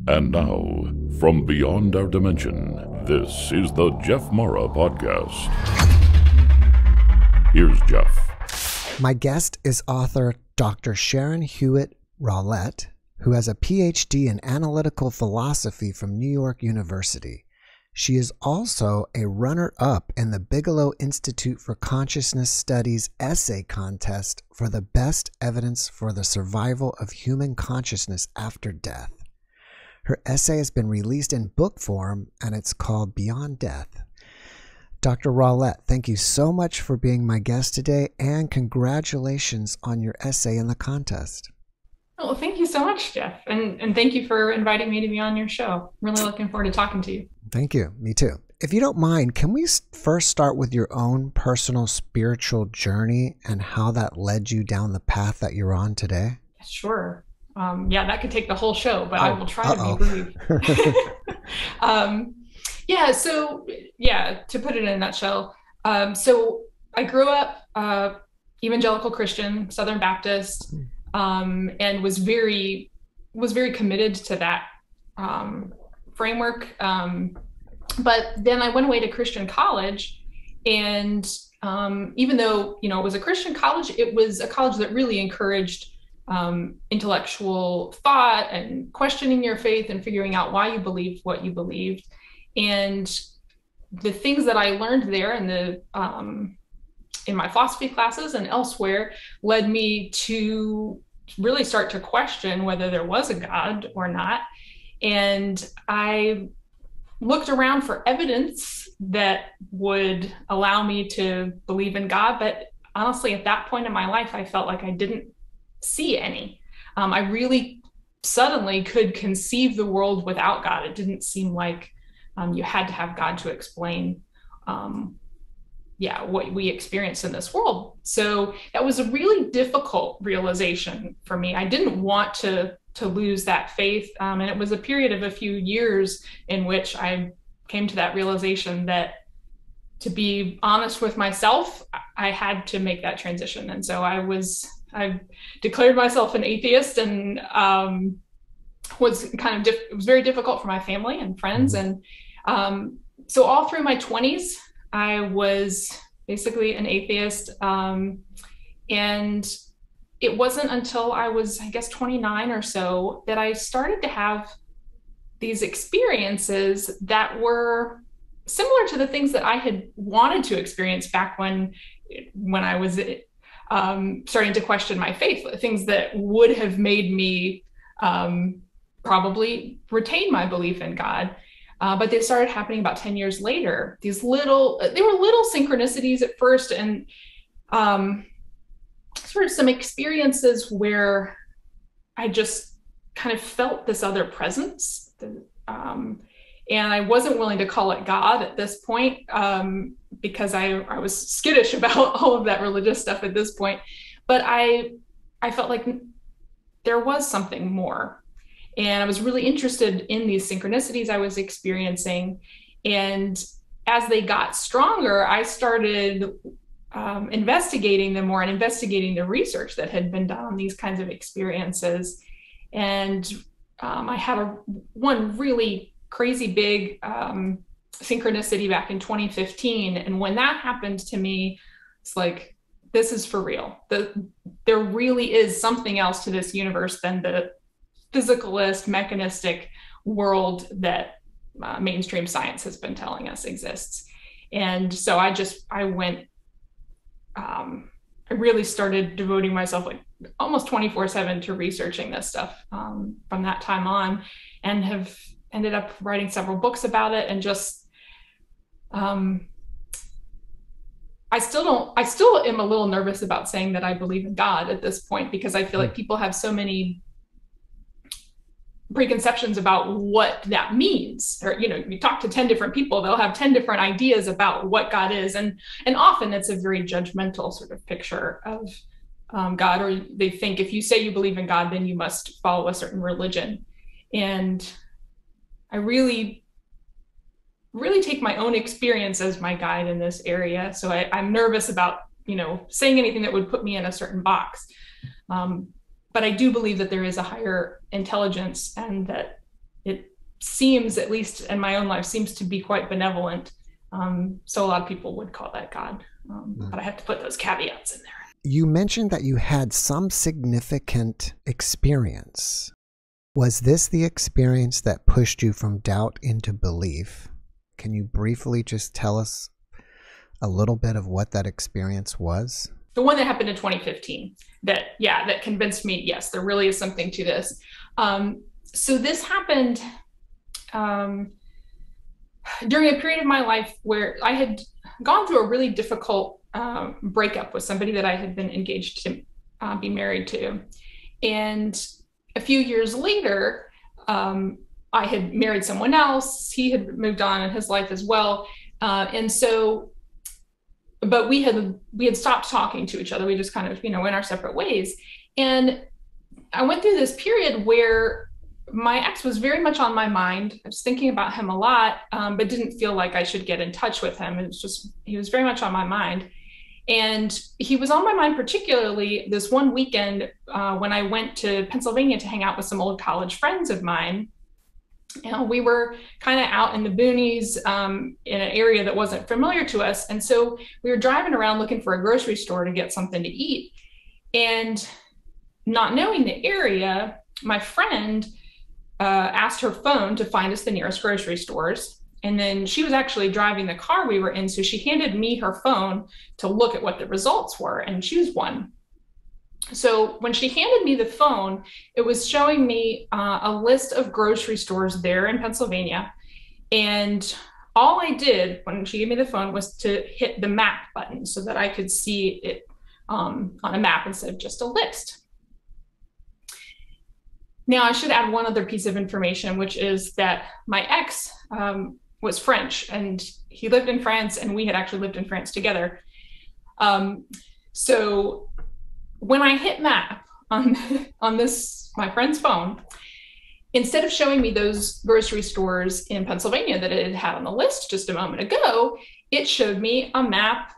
And now, from beyond our dimension, this is the JeffMara podcast. Here's Jeff. My guest is author Dr. Sharon Hewitt Rawlette, who has a PhD in analytical philosophy from New York University. She is also a runner-up in the Bigelow Institute for Consciousness Studies essay contest for the best evidence for the survival of human consciousness after death. Her essay has been released in book form, and it's called Beyond Death. Dr. Rawlette, thank you so much for being my guest today, and congratulations on your essay in the contest. Well, thank you so much, Jeff. And thank you for inviting me to be on your show. I'm really looking forward to talking to you. Thank you. Me too. If you don't mind, can we first start with your own personal spiritual journey and how that led you down the path that you're on today? Sure. Yeah, that could take the whole show, but I will try to be brief. To put it in a nutshell. So I grew up evangelical Christian, Southern Baptist, and was very committed to that framework. But then I went away to Christian college, and even though it was a Christian college, it was a college that really encouraged intellectual thought and questioning your faith and figuring out why you believed what you believed. And the things that I learned there in my philosophy classes and elsewhere led me to really start to question whether there was a God or not. And I looked around for evidence that would allow me to believe in God. But honestly, at that point in my life, I felt like I didn't see any. I really suddenly could conceive the world without God. It didn't seem like you had to have God to explain what we experience in this world. So that was a really difficult realization for me. I didn't want to lose that faith. And it was a period of a few years in which I came to that realization that, to be honest with myself, I had to make that transition. And so I declared myself an atheist, and it was very difficult for my family and friends. And so all through my 20s, I was basically an atheist. And it wasn't until I was, 29 or so, that I started to have these experiences that were similar to the things that I had wanted to experience back when I was starting to question my faith, things that would have made me probably retain my belief in God. But they started happening about 10 years later. They were little synchronicities at first, and sort of some experiences where I just kind of felt this other presence. And I wasn't willing to call it God at this point, because I was skittish about all of that religious stuff at this point. But I felt like there was something more. And I was really interested in these synchronicities I was experiencing. And as they got stronger, I started investigating them more and investigating the research that had been done on these kinds of experiences. And I had one really crazy big synchronicity back in 2015. And when that happened to me, it's like, this is for real. There really is something else to this universe than the physicalist, mechanistic world that mainstream science has been telling us exists. And so I really started devoting myself like almost 24/7 to researching this stuff from that time on, and have ended up writing several books about it. And just, I still am a little nervous about saying that I believe in God at this point, because I feel like people have so many preconceptions about what that means. Or, you talk to 10 different people, they'll have 10 different ideas about what God is. And often it's a very judgmental sort of picture of God, or they think if you say you believe in God, then you must follow a certain religion. And I really take my own experience as my guide in this area. So I'm nervous about, saying anything that would put me in a certain box. But I do believe that there is a higher intelligence, and that it seems, at least in my own life, seems to be quite benevolent. So a lot of people would call that God, but I have to put those caveats in there. You mentioned that you had some significant experience. Was this the experience that pushed you from doubt into belief? Can you briefly just tell us a little bit of what that experience was? The one that happened in 2015, that convinced me, yes, there really is something to this. So this happened during a period of my life where I had gone through a really difficult breakup with somebody that I had been engaged to be married to. And a few years later, I had married someone else. He had moved on in his life as well. But we had stopped talking to each other. We just kind of, went our separate ways. And I went through this period where my ex was very much on my mind. I was thinking about him a lot, but didn't feel like I should get in touch with him. It was just, he was very much on my mind. And he was on my mind, particularly this one weekend when I went to Pennsylvania to hang out with some old college friends of mine. We were kind of out in the boonies in an area that wasn't familiar to us. And so we were driving around looking for a grocery store to get something to eat. And not knowing the area, my friend asked her phone to find us the nearest grocery stores. And then she was actually driving the car we were in. So she handed me her phone to look at what the results were and choose one. So when she handed me the phone, it was showing me a list of grocery stores there in Pennsylvania. And all I did when she gave me the phone was to hit the map button so that I could see it on a map instead of just a list. Now, I should add one other piece of information, which is that my ex was French, and he lived in France, and we had actually lived in France together. So when I hit map on this, my friend's phone, instead of showing me those grocery stores in Pennsylvania that it had on the list just a moment ago, it showed me a map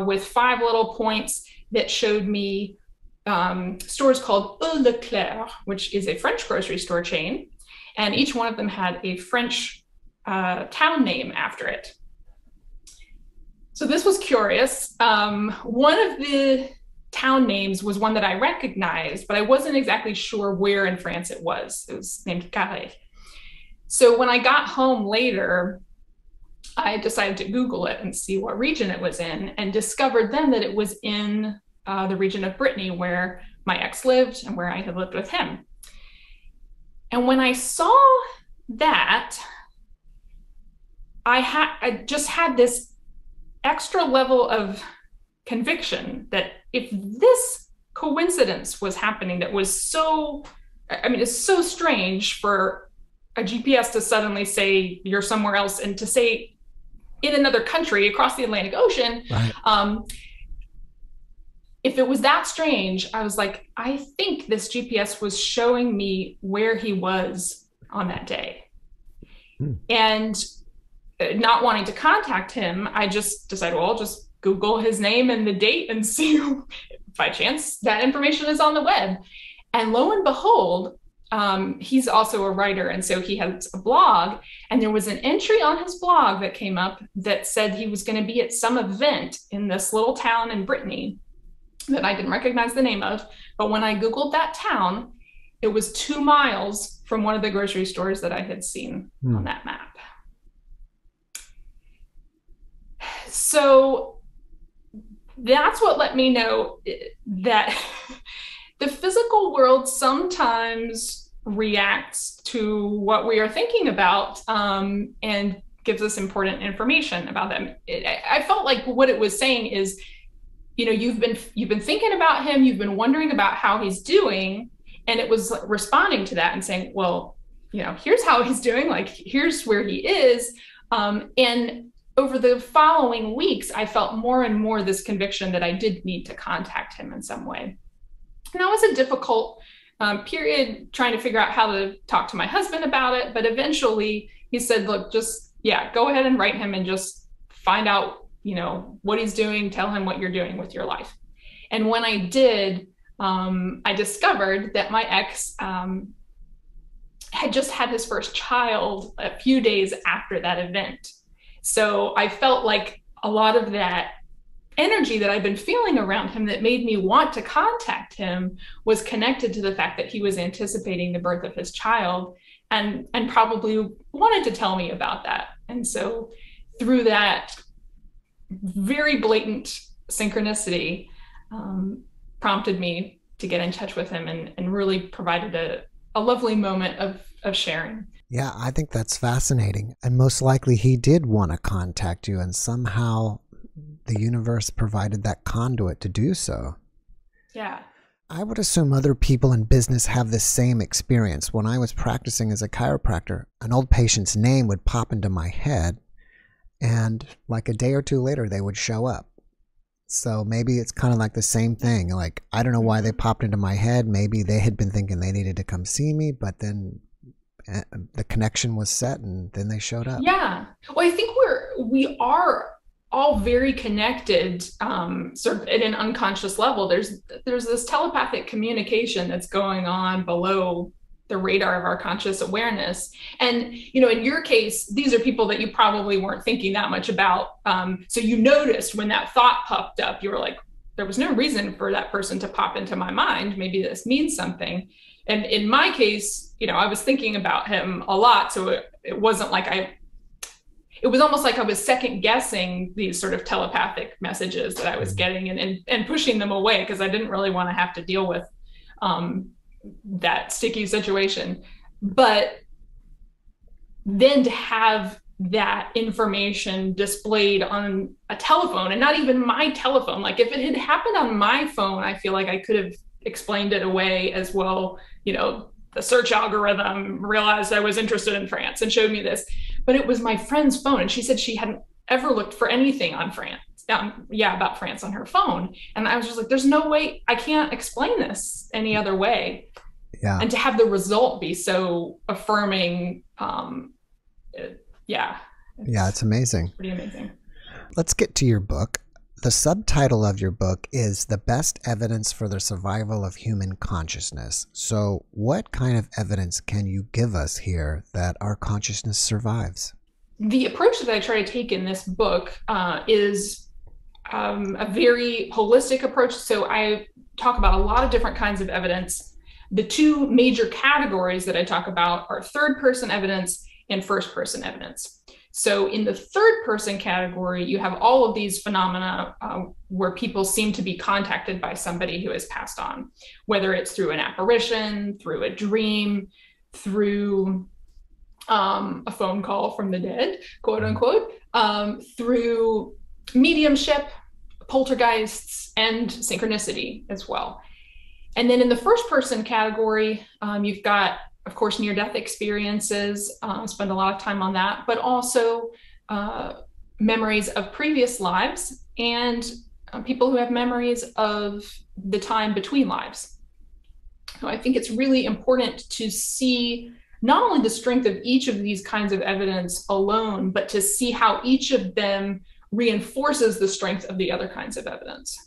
with 5 little points that showed me stores called Leclerc, which is a French grocery store chain. And each one of them had a French town name after it. So this was curious. One of the town names was one that I recognized, but I wasn't exactly sure where in France it was. It was named Carré. So when I got home later, I decided to Google it and see what region it was in, and discovered then that it was in the region of Brittany where my ex lived and where I had lived with him. And when I saw that, I just had this extra level of conviction that if this coincidence was happening, that was so, it's so strange for a GPS to suddenly say you're somewhere else and to say in another country across the Atlantic Ocean. Right. If it was that strange, I was like, I think this GPS was showing me where he was on that day. And not wanting to contact him, I just decided, well, I'll just Google his name and the date and see if by chance that information is on the web. And lo and behold, he's also a writer. And so he has a blog, and there was an entry on his blog that came up that said he was going to be at some event in this little town in Brittany that I didn't recognize the name of. But when I Googled that town, it was 2 miles from one of the grocery stores that I had seen on that map. So that's what let me know that the physical world sometimes reacts to what we are thinking about and gives us important information about them. I felt like what it was saying is, you've been thinking about him, you've been wondering about how he's doing, and it was responding to that and saying, well, here's how he's doing, like here's where he is. And over the following weeks, I felt more and more this conviction that I did need to contact him in some way. And that was a difficult period, trying to figure out how to talk to my husband about it. But eventually he said, look, just, go ahead and write him and just find out, what he's doing, tell him what you're doing with your life. And when I did, I discovered that my ex had just had his first child a few days after that event. So I felt like a lot of that energy that I've been feeling around him that made me want to contact him was connected to the fact that he was anticipating the birth of his child and probably wanted to tell me about that. And so through that very blatant synchronicity, prompted me to get in touch with him and really provided a lovely moment of sharing. Yeah, I think that's fascinating. And most likely he did want to contact you, and somehow the universe provided that conduit to do so. Yeah. I would assume other people in business have this same experience. When I was practicing as a chiropractor, an old patient's name would pop into my head, and like a day or two later, they would show up. So maybe it's kind of like the same thing. Like, I don't know why they popped into my head. Maybe they had been thinking they needed to come see me, but then the connection was set and then they showed up. Yeah. Well, I think we are all very connected, sort of at an unconscious level. There's this telepathic communication that's going on below the radar of our conscious awareness. And, you know, in your case, these are people that you probably weren't thinking that much about. So you noticed when that thought popped up, you were like, there was no reason for that person to pop into my mind. Maybe this means something. And in my case, you know, I was thinking about him a lot. So it wasn't like it was almost like I was second guessing these sort of telepathic messages that I was getting and pushing them away because I didn't really want to have to deal with that sticky situation. But then to have that information displayed on a telephone, and not even my telephone, like if it had happened on my phone, I feel like I could have explained it away as well. You know, the search algorithm realized I was interested in France and showed me this, but it was my friend's phone. And she said she hadn't ever looked for anything on France. About France on her phone. And I was just like, there's no way, I can't explain this any other way. Yeah. And to have the result be so affirming, it's amazing. Pretty amazing. Let's get to your book. The subtitle of your book is The Best Evidence for the Survival of Human Consciousness. So what kind of evidence can you give us here that our consciousness survives? The approach that I try to take in this book is a very holistic approach. So I talk about a lot of different kinds of evidence. The two major categories that I talk about are third-person evidence and first-person evidence. So in the third-person category, you have all of these phenomena where people seem to be contacted by somebody who has passed on, whether it's through an apparition, through a dream, through a phone call from the dead, quote unquote, through mediumship, poltergeists, and synchronicity as well. And then in the first person category, you've got, of course, near-death experiences, spend a lot of time on that, but also memories of previous lives and people who have memories of the time between lives. So I think it's really important to see not only the strength of each of these kinds of evidence alone, but to see how each of them reinforces the strength of the other kinds of evidence.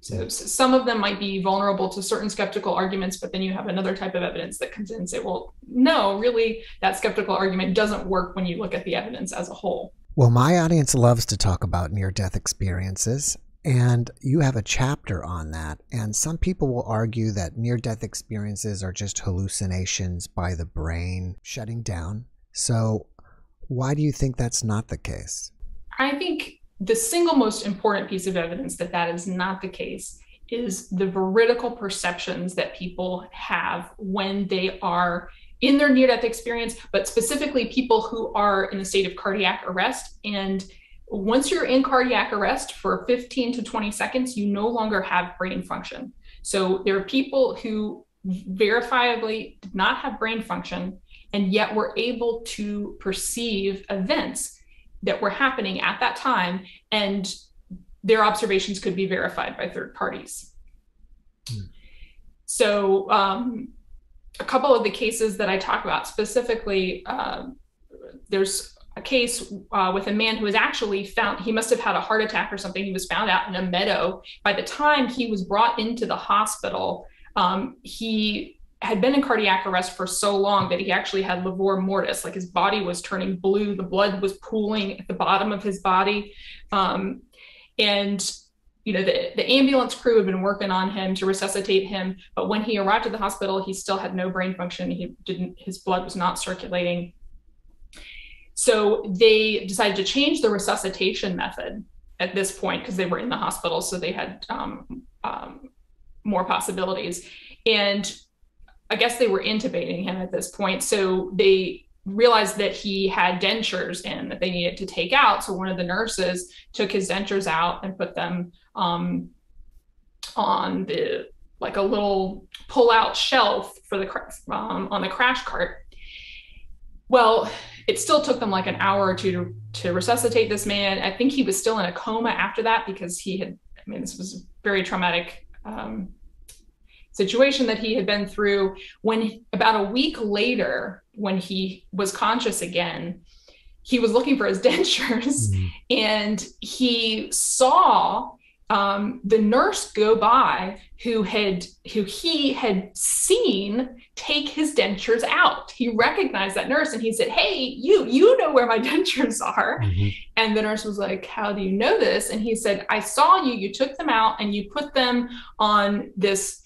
So some of them might be vulnerable to certain skeptical arguments, but then you have another type of evidence that comes in and say, well, no, really, that skeptical argument doesn't work when you look at the evidence as a whole. Well, my audience loves to talk about near-death experiences, and you have a chapter on that. And some people will argue that near-death experiences are just hallucinations by the brain shutting down. So why do you think that's not the case? I think the single most important piece of evidence that that is not the case is the veridical perceptions that people have when they are in their near-death experience, but specifically people who are in a state of cardiac arrest. And once you're in cardiac arrest for 15 to 20 seconds, you no longer have brain function. So there are people who verifiably did not have brain function, and yet were able to perceive events that were happening at that time, and their observations could be verified by third parties. So a couple of the cases that I talk about specifically, there's a case with a man who was actually found, he must have had a heart attack or something. He was found out in a meadow. By the time he was brought into the hospital, he had been in cardiac arrest for so long that he actually had livor mortis, like his body was turning blue, the blood was pooling at the bottom of his body. And the ambulance crew had been working on him to resuscitate him, but when he arrived at the hospital, he still had no brain function. His blood was not circulating. So they decided to change the resuscitation method at this point because they were in the hospital, so they had more possibilities. And I guess they were intubating him at this point. So they realized that he had dentures in that they needed to take out. So one of the nurses took his dentures out and put them on a little pull-out shelf for on the crash cart. Well, it still took them like an hour or two to resuscitate this man. I think he was still in a coma after that because this was a very traumatic situation that he had been through. When about a week later, when he was conscious again, he was looking for his dentures, and he saw the nurse go by who he had seen take his dentures out. He recognized that nurse and he said, "Hey, you know where my dentures are." Mm-hmm. And the nurse was like, "How do you know this?" And he said, "I saw you took them out and you put them on this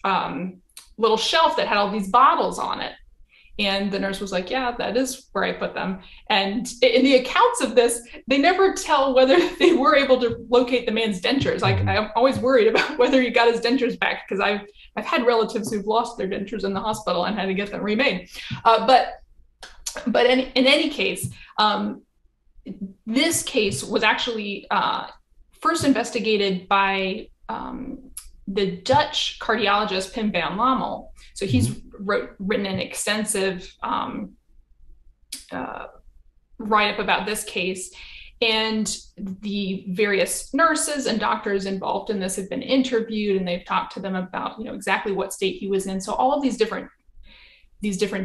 little shelf that had all these bottles on it." And the nurse was like, "Yeah, that is where I put them." And in the accounts of this, they never tell whether they were able to locate the man's dentures. Like, I'm always worried about whether he got his dentures back, because I've had relatives who've lost their dentures in the hospital and had to get them remade. But in any case, this case was actually first investigated by the Dutch cardiologist Pim van Lommel. So he's written an extensive write-up about this case, and the various nurses and doctors involved in this have been interviewed, and they've talked to them about exactly what state he was in. So all of these different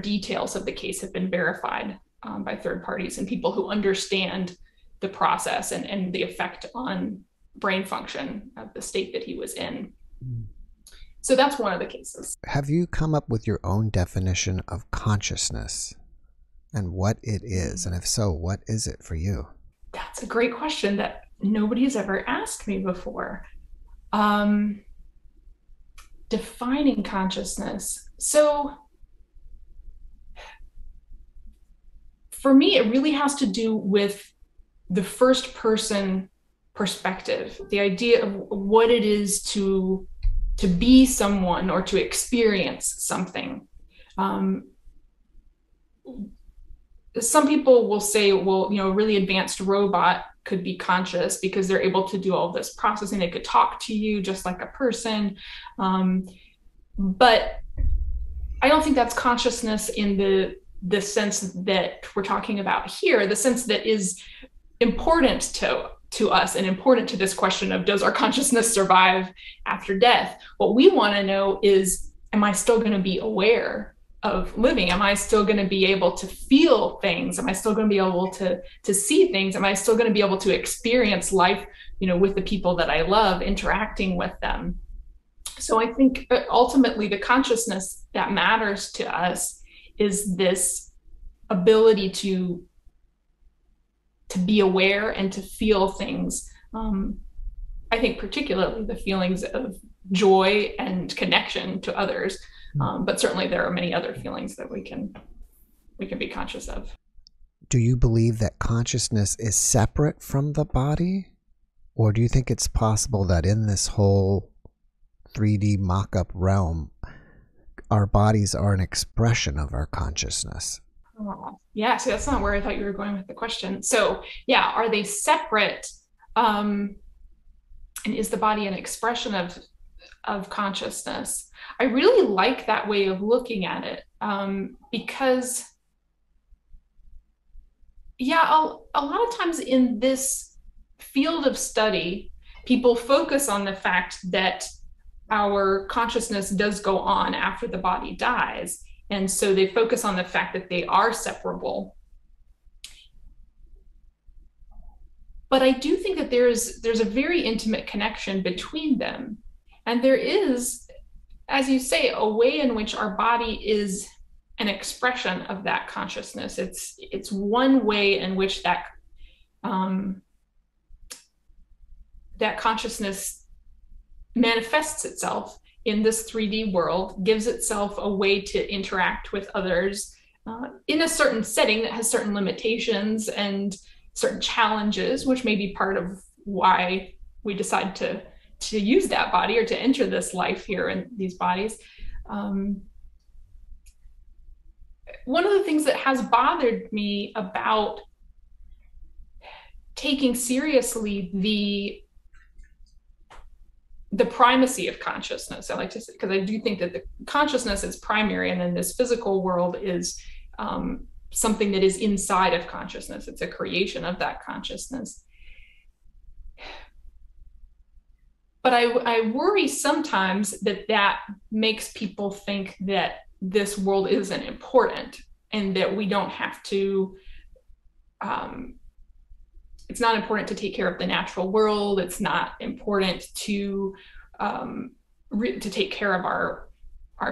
details of the case have been verified by third parties and people who understand the process and the effect on brain function of the state that he was in. So that's one of the cases. Have you come up with your own definition of consciousness and what it is? And if so, what is it for you? That's a great question that nobody's ever asked me before. Defining consciousness. So for me, it really has to do with the first person perspective, the idea of what it is to be someone or to experience something. Some people will say, well, a really advanced robot could be conscious because they're able to do all this processing. They could talk to you just like a person. But I don't think that's consciousness in the sense that we're talking about here, the sense that is important to us and important to this question of, does our consciousness survive after death? What we want to know is, am I still going to be aware of living? Am I still going to be able to feel things? Am I still going to be able to see things? Am I still going to be able to experience life, with the people that I love, interacting with them? So I think ultimately the consciousness that matters to us is this ability to be aware and to feel things. I think particularly the feelings of joy and connection to others. But certainly there are many other feelings that we can be conscious of. Do you believe that consciousness is separate from the body? Or do you think it's possible that in this whole 3D mock-up realm, our bodies are an expression of our consciousness? Yeah, so that's not where I thought you were going with the question. So yeah, are they separate? And is the body an expression of consciousness? I really like that way of looking at it, because a lot of times in this field of study, people focus on the fact that our consciousness does go on after the body dies. And so they focus on the fact that they are separable. But I do think that there's a very intimate connection between them. And there is as you say, a way in which our body is an expression of that consciousness. It's one way in which that that consciousness manifests itself in this 3D world, gives itself a way to interact with others in a certain setting that has certain limitations and certain challenges, which may be part of why we decide to use that body or to enter this life here in these bodies. One of the things that has bothered me about taking seriously the primacy of consciousness, I like to say, because I do think that the consciousness is primary, and then this physical world is something that is inside of consciousness. It's a creation of that consciousness. But I worry sometimes that makes people think that this world isn't important and that we don't have to, it's not important to take care of the natural world. It's not important to take care of our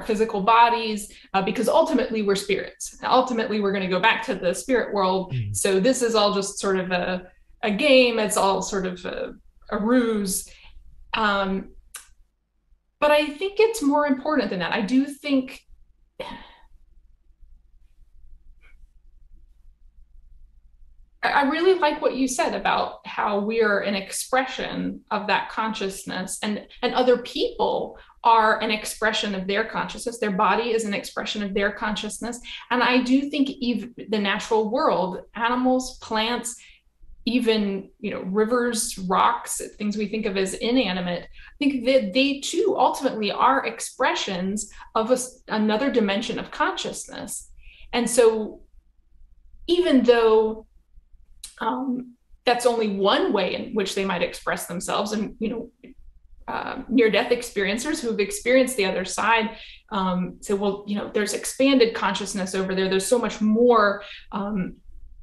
physical bodies, because ultimately we're spirits. Ultimately, we're going to go back to the spirit world. Mm-hmm. So this is all just sort of a game. It's all sort of a ruse. But I think it's more important than that. I do think I really like what you said about how we are an expression of that consciousness, and other people are an expression of their consciousness. Their body is an expression of their consciousness. And I do think even the natural world, animals, plants, even, rivers, rocks, things we think of as inanimate, I think that they too ultimately are expressions of another dimension of consciousness. And so even though that's only one way in which they might express themselves, and near-death experiencers who have experienced the other side say, well, there's expanded consciousness over there. There's so much more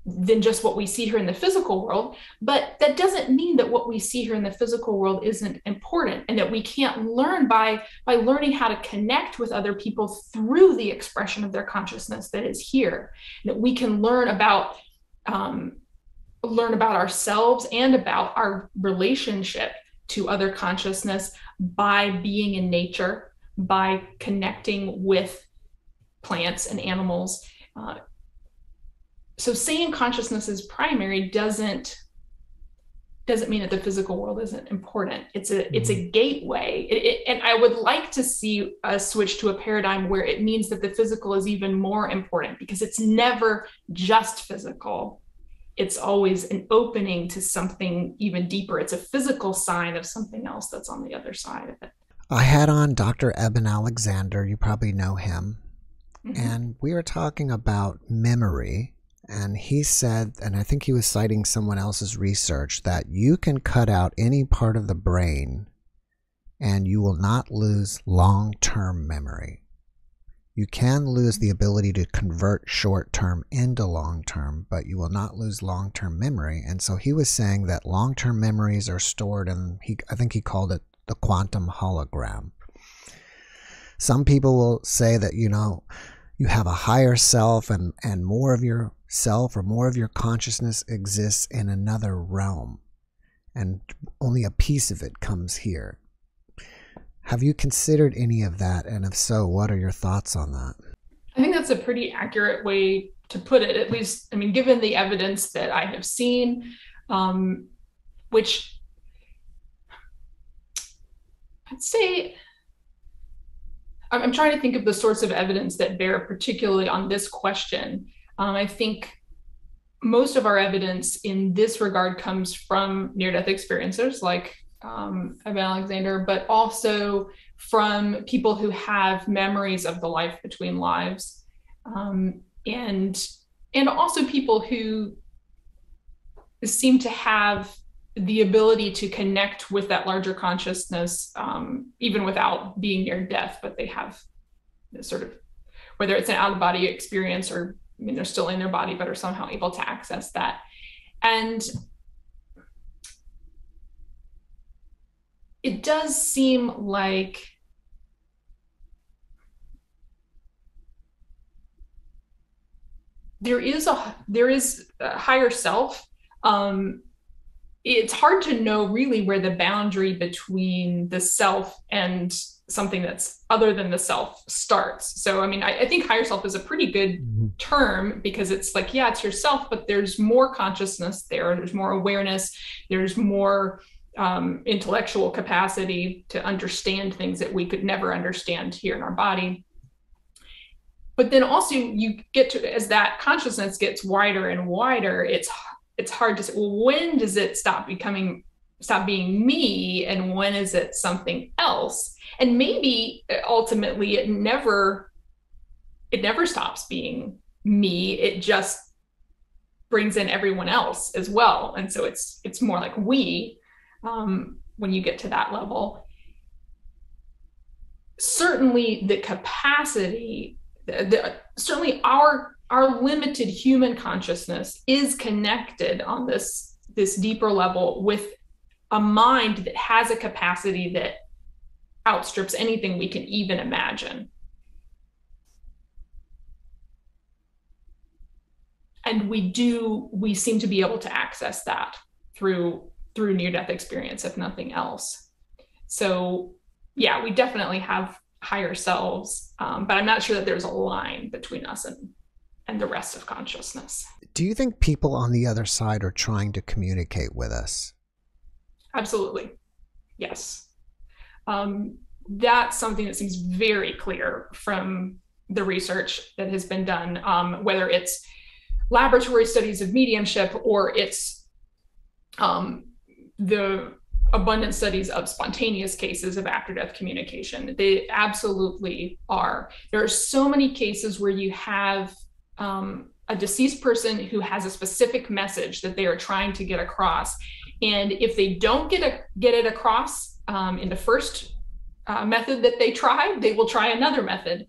than just what we see here in the physical world. But that doesn't mean that what we see here in the physical world isn't important, and that we can't learn by learning how to connect with other people through the expression of their consciousness that is here. That we can learn about ourselves and about our relationship to other consciousness by being in nature, by connecting with plants and animals. So saying consciousness is primary doesn't mean that the physical world isn't important. It's a gateway. And I would like to see a switch to a paradigm where it means that the physical is even more important, because it's never just physical. It's always an opening to something even deeper. It's a physical sign of something else that's on the other side of it. I had on Dr. Eben Alexander. You probably know him. Mm-hmm. And we were talking about memory. And he said, and I think he was citing someone else's research, that you can cut out any part of the brain and you will not lose long-term memory. You can lose the ability to convert short-term into long-term, but you will not lose long-term memory. And so he was saying that long-term memories are stored in, I think he called it the quantum hologram. Some people will say that, you have a higher self, and more of your self or more of your consciousness exists in another realm, and only a piece of it comes here. Have you considered any of that? And if so, what are your thoughts on that? I think that's a pretty accurate way to put it, at least, given the evidence that I have seen, which I'd say, I'm trying to think of the sorts of evidence that bear particularly on this question. I think most of our evidence in this regard comes from near-death experiencers like Eben Alexander, but also from people who have memories of the life between lives, and also people who seem to have the ability to connect with that larger consciousness, even without being near death, but they have this sort of, whether it's an out-of-body experience or they're still in their body, but are somehow able to access that. And it does seem like there is a higher self. It's hard to know really where the boundary between the self and something that's other than the self starts. So, I mean, I think higher self is a pretty good term, because it's like, yeah, it's yourself, but there's more consciousness there. There's more awareness. There's more intellectual capacity to understand things that we could never understand here in our body. But then also you get to, as that consciousness gets wider and wider, it's hard to say, well, when does it stop being me, and when is it something else? And maybe ultimately it never stops being me. It just brings in everyone else as well. And so it's more like we, when you get to that level. Certainly the capacity, certainly our limited human consciousness is connected on this deeper level with a mind that has a capacity that outstrips anything we can even imagine. And we seem to be able to access that through near-death experience, if nothing else. So yeah, we definitely have higher selves, but I'm not sure that there's a line between us and the rest of consciousness. Do you think people on the other side are trying to communicate with us? Absolutely. Yes. That's something that seems very clear from the research that has been done, whether it's laboratory studies of mediumship or it's the abundant studies of spontaneous cases of after-death communication. They absolutely are. There are so many cases where you have a deceased person who has a specific message that they are trying to get across. And if they don't get it across in the first method that they tried, they will try another method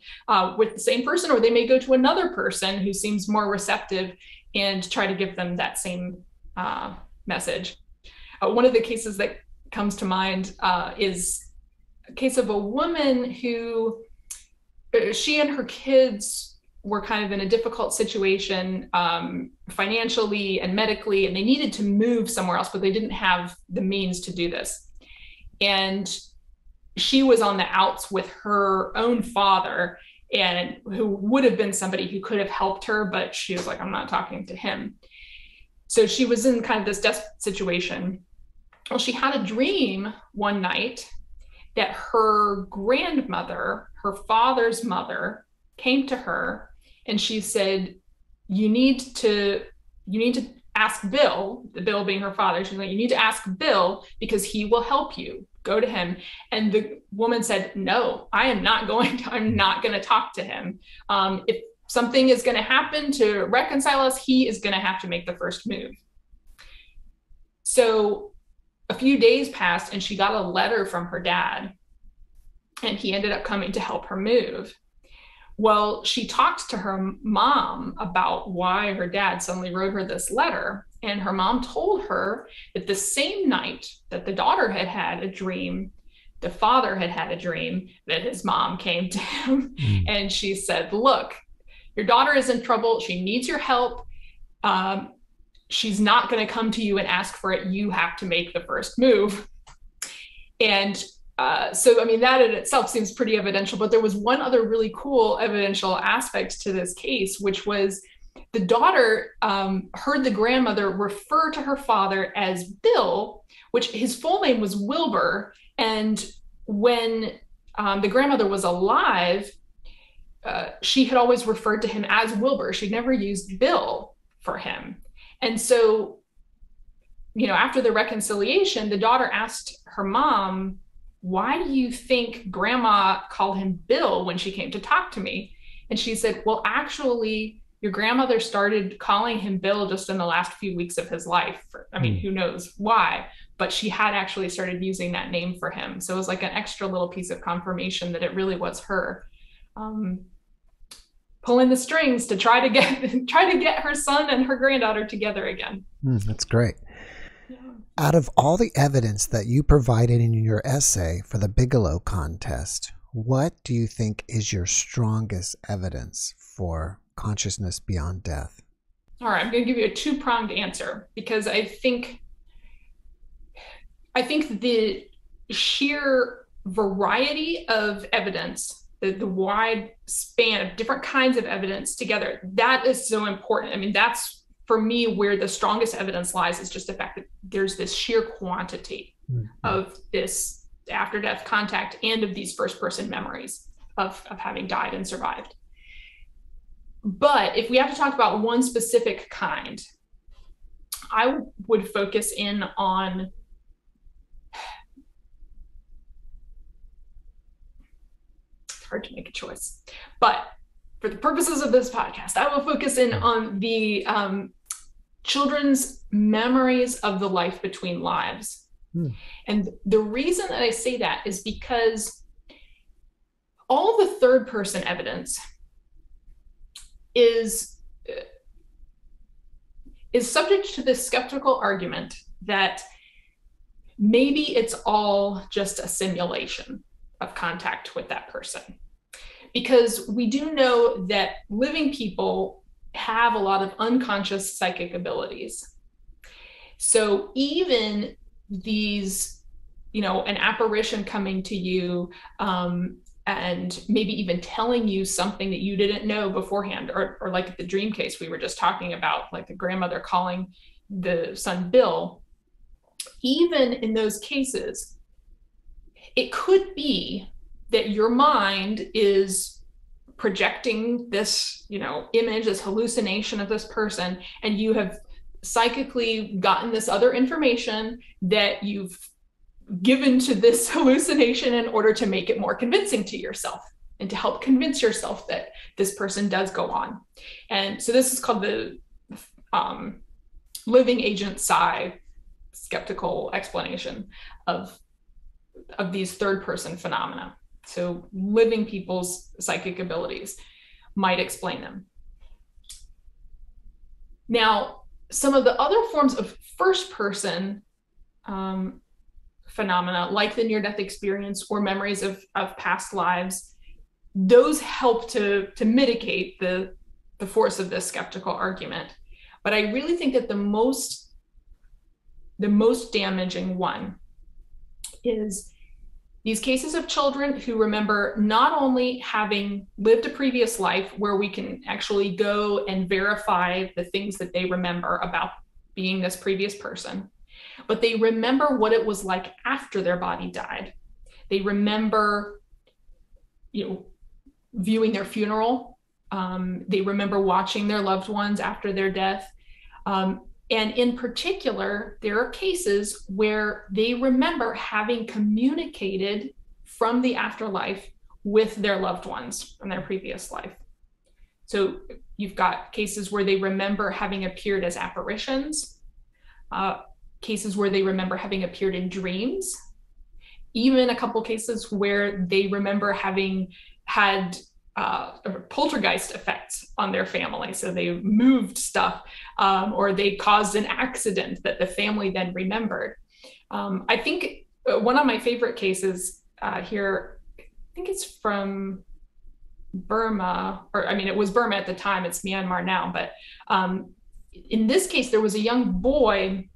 with the same person, or they may go to another person who seems more receptive and try to give them that same message. One of the cases that comes to mind is a case of a woman who, she and her kids were kind of in a difficult situation financially and medically, and they needed to move somewhere else, but they didn't have the means to do this. And she was on the outs with her own father, and who would have been somebody who could have helped her, but she was like, I'm not talking to him. So she was in kind of this desperate situation. Well, she had a dream one night that her grandmother, her father's mother, came to her and she said, you need to ask Bill, the Bill being her father. She's like, you need to ask Bill because he will help you. Go to him. And the woman said, no, I'm not going to talk to him. If something is going to happen to reconcile us, he is going to have to make the first move. So a few days passed and she got a letter from her dad, and he ended up coming to help her move. Well, she talked to her mom about why her dad suddenly wrote her this letter. And her mom told her that the same night that the daughter had had a dream, the father had had a dream that his mom came to him. And she said, look, your daughter is in trouble. She needs your help. She's not going to come to you and ask for it. You have to make the first move. And so, I mean, that in itself seems pretty evidential, but there was one other really cool evidential aspect to this case, which was the daughter heard the grandmother refer to her father as Bill, which his full name was Wilbur. And when the grandmother was alive, she had always referred to him as Wilbur. She'd never used Bill for him. And so, you know, after the reconciliation, the daughter asked her mom, why do you think grandma called him Bill when she came to talk to me? And she said, well, actually, your grandmother started calling him Bill just in the last few weeks of his life. I mean, who knows why, but she had actually started using that name for him. So it was like an extra little piece of confirmation that it really was her pulling the strings to try to get her son and her granddaughter together again. That's great. Yeah. Out of all the evidence that you provided in your essay for the Bigelow contest, what do you think is your strongest evidence for consciousness beyond death? All right, I'm going to give you a two-pronged answer, because I think the sheer variety of evidence, the wide span of different kinds of evidence together, that is so important. I mean, that's for me where the strongest evidence lies, is just the fact that there's this sheer quantity of this after-death contact and of these first-person memories of having died and survived. But if we have to talk about one specific kind, I would focus in on hard to make a choice, but for the purposes of this podcast, I will focus in on the children's memories of the life between lives. And the reason that I say that is because all the third person evidence is subject to this skeptical argument that maybe it's all just a simulation of contact with that person. Because we do know that living people have a lot of unconscious psychic abilities. So even these, an apparition coming to you and maybe even telling you something that you didn't know beforehand, or like the dream case we were just talking about, like the grandmother calling the son Bill, even in those cases, it could be that your mind is projecting this, image, this hallucination of this person, and you have psychically gotten this other information that you've given to this hallucination in order to make it more convincing to yourself and to help convince yourself that this person does go on. And so this is called the living agent Sai skeptical explanation of these third person phenomena. So living people's psychic abilities might explain them. Now, some of the other forms of first person phenomena, like the near-death experience or memories of past lives, those help to mitigate the force of this skeptical argument. But I really think that the most damaging one is these cases of children who remember not only having lived a previous life where we can actually go and verify the things that they remember about being this previous person, but they remember what it was like after their body died. They remember, viewing their funeral. They remember watching their loved ones after their death. And in particular, there are cases where they remember having communicated from the afterlife with their loved ones from their previous life. So you've got cases where they remember having appeared as apparitions, cases where they remember having appeared in dreams, even a couple cases where they remember having had poltergeist effects on their family. So they moved stuff, or they caused an accident that the family then remembered. I think one of my favorite cases here, I think it's from Burma, it was Burma at the time, it's Myanmar now, but in this case, there was a young boy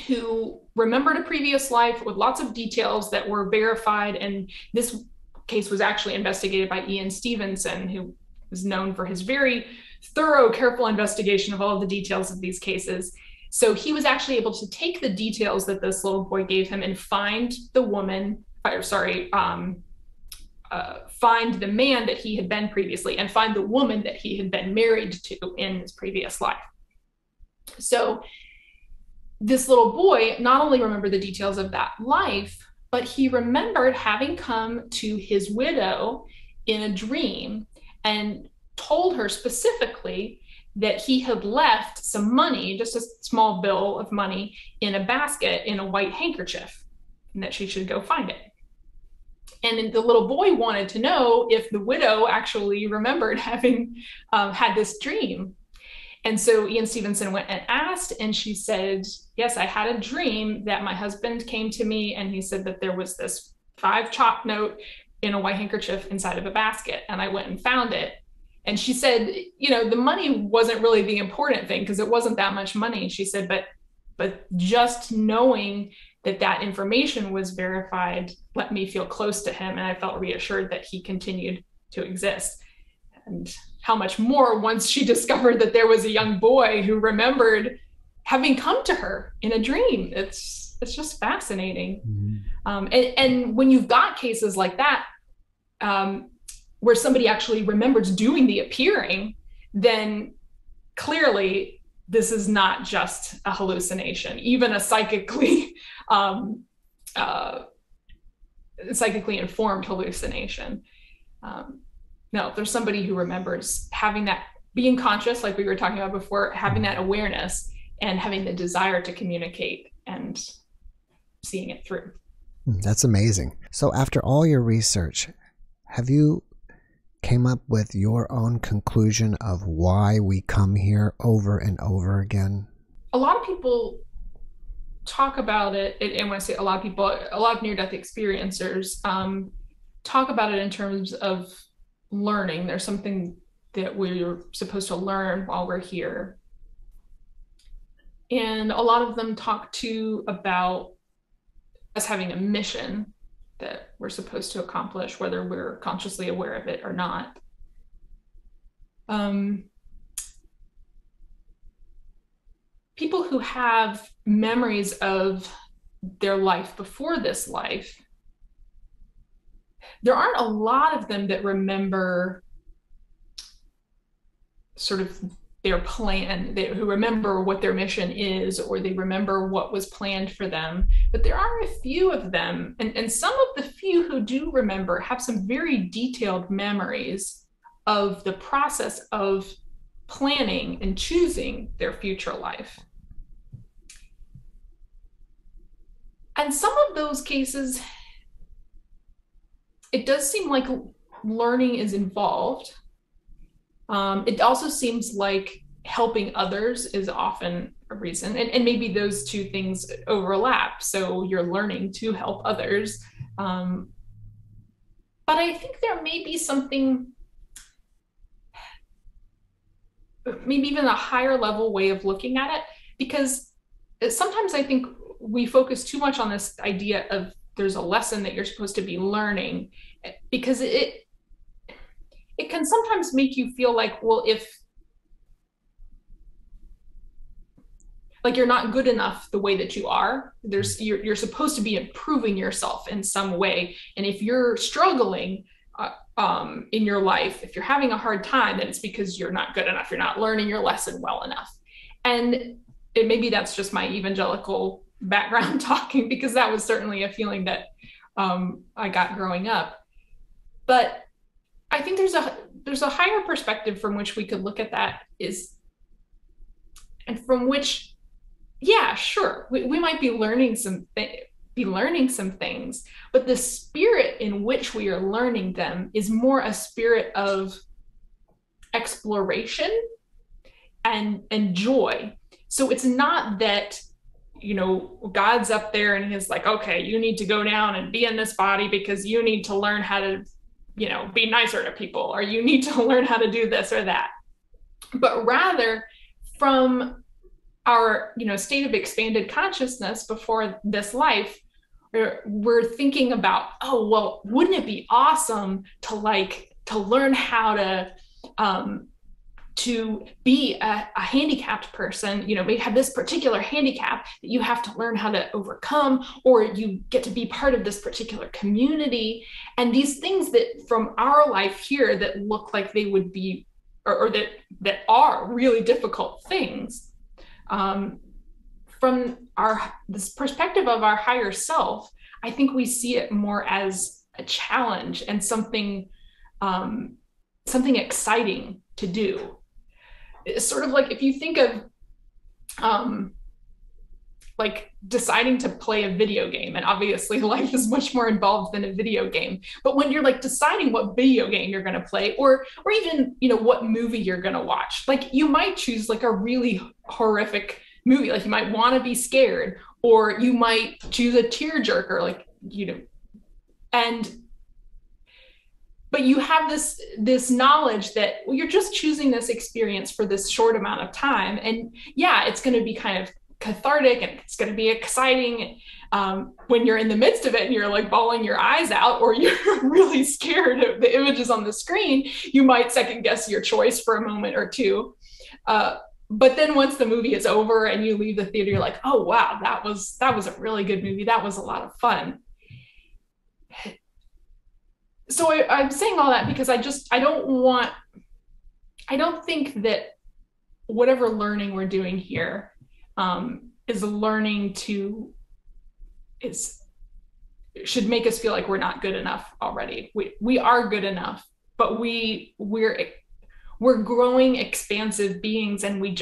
who remembered a previous life with lots of details that were verified, and this case was actually investigated by Ian Stevenson, who is known for his very thorough, careful investigation of all of the details of these cases. So he was actually able to take the details that this little boy gave him and find the man that he had been previously, and find the woman that he had been married to in his previous life. So this little boy not only remembered the details of that life, but he remembered having come to his widow in a dream and told her specifically that he had left some money, just a small bill of money, in a basket in a white handkerchief, and that she should go find it. And the little boy wanted to know if the widow actually remembered having had this dream. And so Ian Stevenson went and asked, and she said, yes, I had a dream that my husband came to me and he said that there was this 5 chalk note in a white handkerchief inside of a basket. And I went and found it. And she said, the money wasn't really the important thing because it wasn't that much money. She said, but just knowing that information was verified let me feel close to him. And I felt reassured that he continued to exist. And how much more once she discovered that there was a young boy who remembered having come to her in a dream. It's just fascinating. And when you've got cases like that, where somebody actually remembers doing the appearing, then clearly this is not just a hallucination, even a psychically informed hallucination. No, there's somebody who remembers having that, being conscious, like we were talking about before, having that awareness and having the desire to communicate and seeing it through. That's amazing. So after all your research, have you came up with your own conclusion of why we come here over and over again? A lot of people talk about it, and when I say a lot of near-death experiencers talk about it in terms of learning. There's something that we're supposed to learn while we're here. And a lot of them talk too about us having a mission that we're supposed to accomplish, whether we're consciously aware of it or not. People who have memories of their life before this life, there aren't a lot of them that remember sort of their plan, who remember what their mission is, or they remember what was planned for them. But there are a few of them, and some of the few who do remember have some very detailed memories of the process of planning and choosing their future life. And some of those cases, it does seem like learning is involved. It also seems like helping others is often a reason, and maybe those two things overlap. So you're learning to help others. But I think there may be something, maybe even a higher level way of looking at it, because sometimes I think we focus too much on this idea of there's a lesson that you're supposed to be learning, because it can sometimes make you feel like, well, if like you're not good enough the way that you are, you're supposed to be improving yourself in some way. And if you're struggling in your life, if you're having a hard time, then it's because you're not good enough. You're not learning your lesson well enough. And maybe that's just my evangelical background talking, because that was certainly a feeling that I got growing up. But I think there's a higher perspective from which we could look at that, and from which, yeah, sure, we might be learning some things, but the spirit in which we are learning them is more a spirit of exploration and joy. So it's not that, God's up there and he's like, okay, you need to go down and be in this body because you need to learn how to, be nicer to people, or you need to learn how to do this or that. But rather, from our, state of expanded consciousness before this life, we're thinking about, oh, well, wouldn't it be awesome to learn how to be a handicapped person, we have this particular handicap that you have to learn how to overcome, or you get to be part of this particular community. And these things that from our life here that look like they would be, or that are really difficult things, from this perspective of our higher self, I think we see it more as a challenge and something exciting to do. It's sort of like if you think of like deciding to play a video game, and obviously life is much more involved than a video game, but when you're like deciding what video game you're going to play, or even what movie you're going to watch, like you might choose like a really horrific movie, like you might want to be scared, or you might choose a tearjerker, like and but you have this knowledge that, well, you're just choosing this experience for this short amount of time. And yeah, it's going to be kind of cathartic and it's going to be exciting when you're in the midst of it and you're like bawling your eyes out, or you're really scared of the images on the screen. You might second guess your choice for a moment or two. But then once the movie is over and you leave the theater, you're like, oh, wow, that was a really good movie. That was a lot of fun. So I'm saying all that because I don't think that whatever learning we're doing here is learning should make us feel like we're not good enough already. We are good enough, but we're growing expansive beings, and we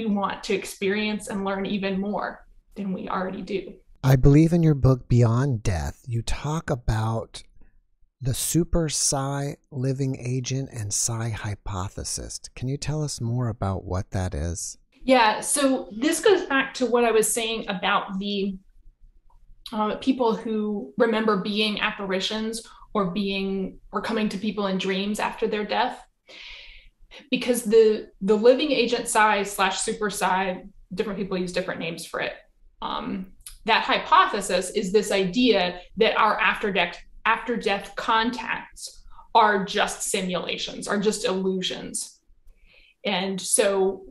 want to experience and learn even more than we already do. I believe in your book, Beyond Death, you talk about the super Sai Living Agent and Sai hypothesis. Can you tell us more about what that is? Yeah, so this goes back to what I was saying about the people who remember being apparitions or coming to people in dreams after their death. Because the living agent Sai / super Sai, different people use different names for it. That hypothesis is this idea that our after death contacts are just simulations, are just illusions. And so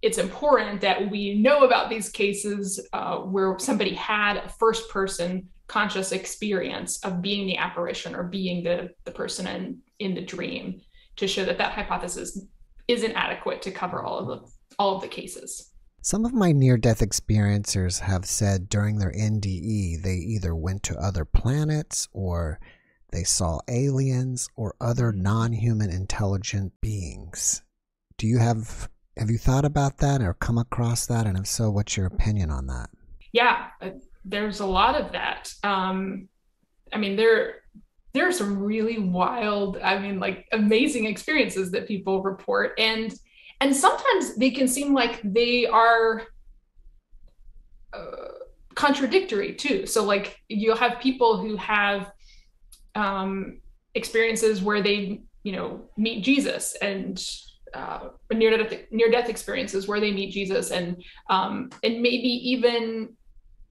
it's important that we know about these cases where somebody had a first person conscious experience of being the apparition or being the person in the dream, to show that hypothesis isn't adequate to cover all of the cases. Some of my near-death experiencers have said during their NDE they either went to other planets, or they saw aliens or other non-human intelligent beings. Have you thought about that or come across that? And if so, what's your opinion on that? Yeah, there's a lot of that. There are some really wild, amazing experiences that people report. And sometimes they can seem like they are contradictory too. So like you'll have people who have experiences where they, meet Jesus, and near-death experiences where they meet Jesus and maybe even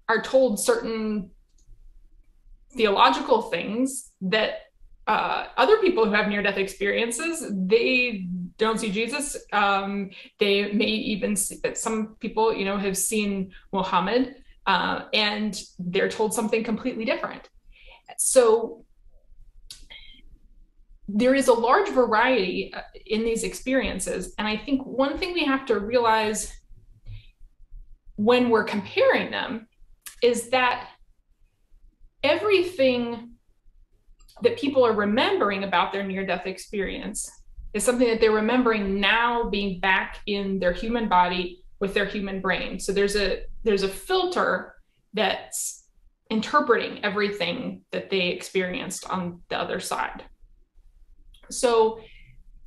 are told certain theological things that other people who have near-death experiences, they don't see Jesus. They may even see, some people, have seen Muhammad, and they're told something completely different. So there is a large variety in these experiences. And I think one thing we have to realize when we're comparing them is that everything that people are remembering about their near-death experience is something that they're remembering now being back in their human body with their human brain. So there's a filter that's interpreting everything that they experienced on the other side. So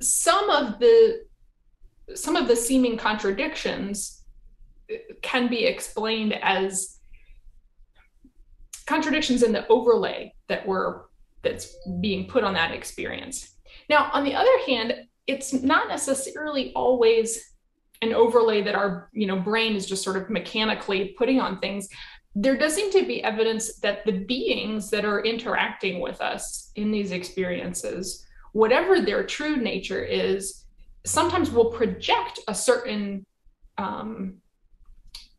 some of the seeming contradictions can be explained as contradictions in the overlay that's being put on that experience. Now, on the other hand, it's not necessarily always an overlay that our brain is just sort of mechanically putting on things. There does seem to be evidence that the beings that are interacting with us in these experiences, whatever their true nature is, sometimes will project a certain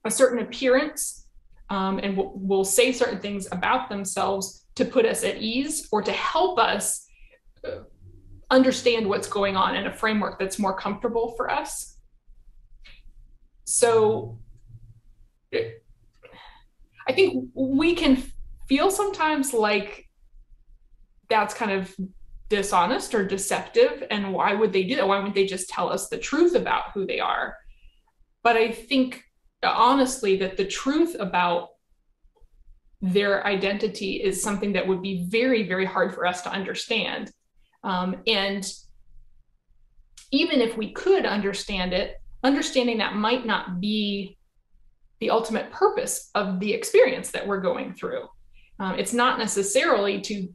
appearance, and will say certain things about themselves to put us at ease or to help us understand what's going on in a framework that's more comfortable for us. So I think we can feel sometimes like that's kind of dishonest or deceptive, and why would they do that? Why wouldn't they just tell us the truth about who they are? But I think honestly that the truth about their identity is something that would be very, very hard for us to understand. And even if we could understand it, understanding that might not be the ultimate purpose of the experience that we're going through. It's not necessarily to,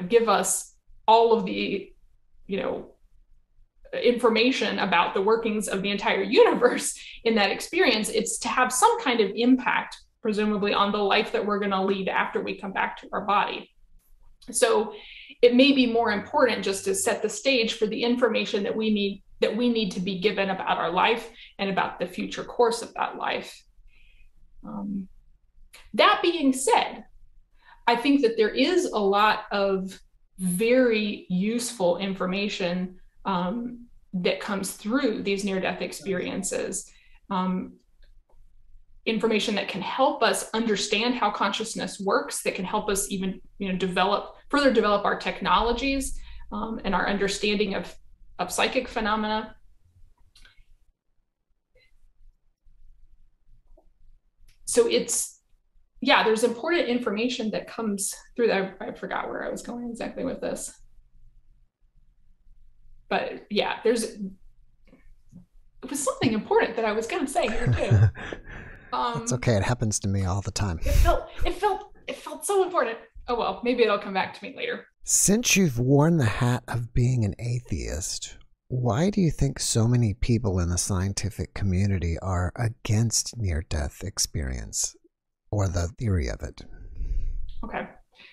give us all of the, information about the workings of the entire universe in that experience. It's to have some kind of impact, presumably, on the life that we're going to lead after we come back to our body. So it may be more important just to set the stage for the information that we need to be given about our life and about the future course of that life. That being said, I think that there is a lot of very useful information that comes through these near-death experiences. Information that can help us understand how consciousness works, that can help us even further develop our technologies and our understanding of psychic phenomena. So there's important information that comes through that. I forgot where I was going exactly with this. But yeah, it was something important that I was going to say here too. It's okay. It happens to me all the time. It felt so important. Oh well, maybe it'll come back to me later. Since you've worn the hat of being an atheist, why do you think so many people in the scientific community are against near-death experience or the theory of it? Okay.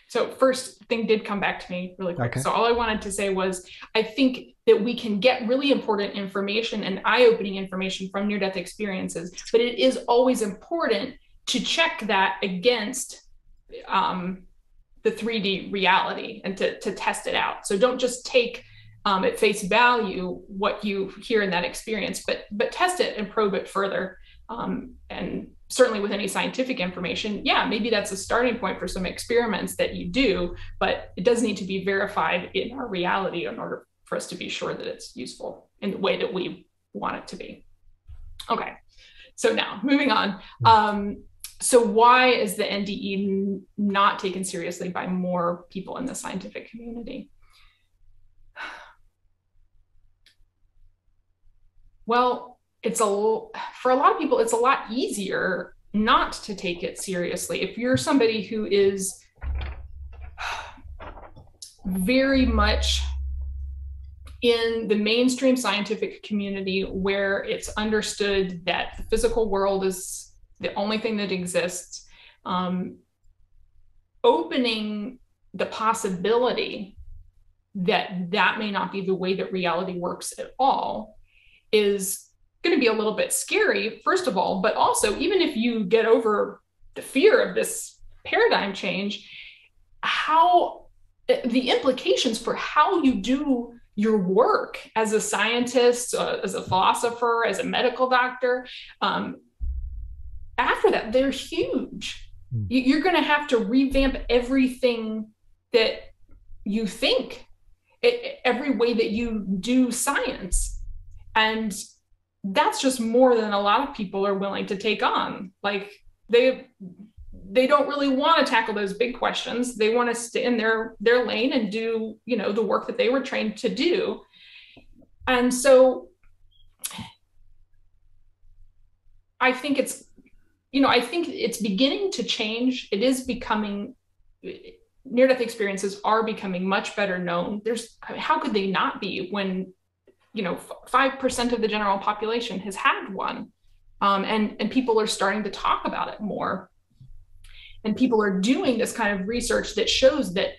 So first thing did come back to me really quick. Okay. So all I wanted to say was, I think that we can get really important information and eye-opening information from near-death experiences, but it is always important to check that against the 3D reality and to test it out. So don't just take at face value what you hear in that experience, but test it and probe it further. And certainly with any scientific information, maybe that's a starting point for some experiments that you do, but it does need to be verified in our reality in order for us to be sure that it's useful in the way that we want it to be. Okay, so now moving on. So why is the NDE not taken seriously by more people in the scientific community? Well, for a lot of people, it's a lot easier not to take it seriously. If you're somebody who is very much in the mainstream scientific community, where it's understood that the physical world is the only thing that exists, opening the possibility that may not be the way that reality works at all is going to be a little bit scary, first of all, but also, even if you get over the fear of this paradigm change, the implications for how you do your work as a scientist, as a philosopher, as a medical doctor, after that, they're huge. You're going to have to revamp everything that you think, every way that you do science. And that's just more than a lot of people are willing to take on. Like they don't really want to tackle those big questions. They want to stay in their lane and do, the work that they were trained to do. And so I think it's beginning to change. It is becoming, near-death experiences are becoming much better known. How could they not be when 5% of the general population has had one, and people are starting to talk about it more, and people are doing this kind of research that shows that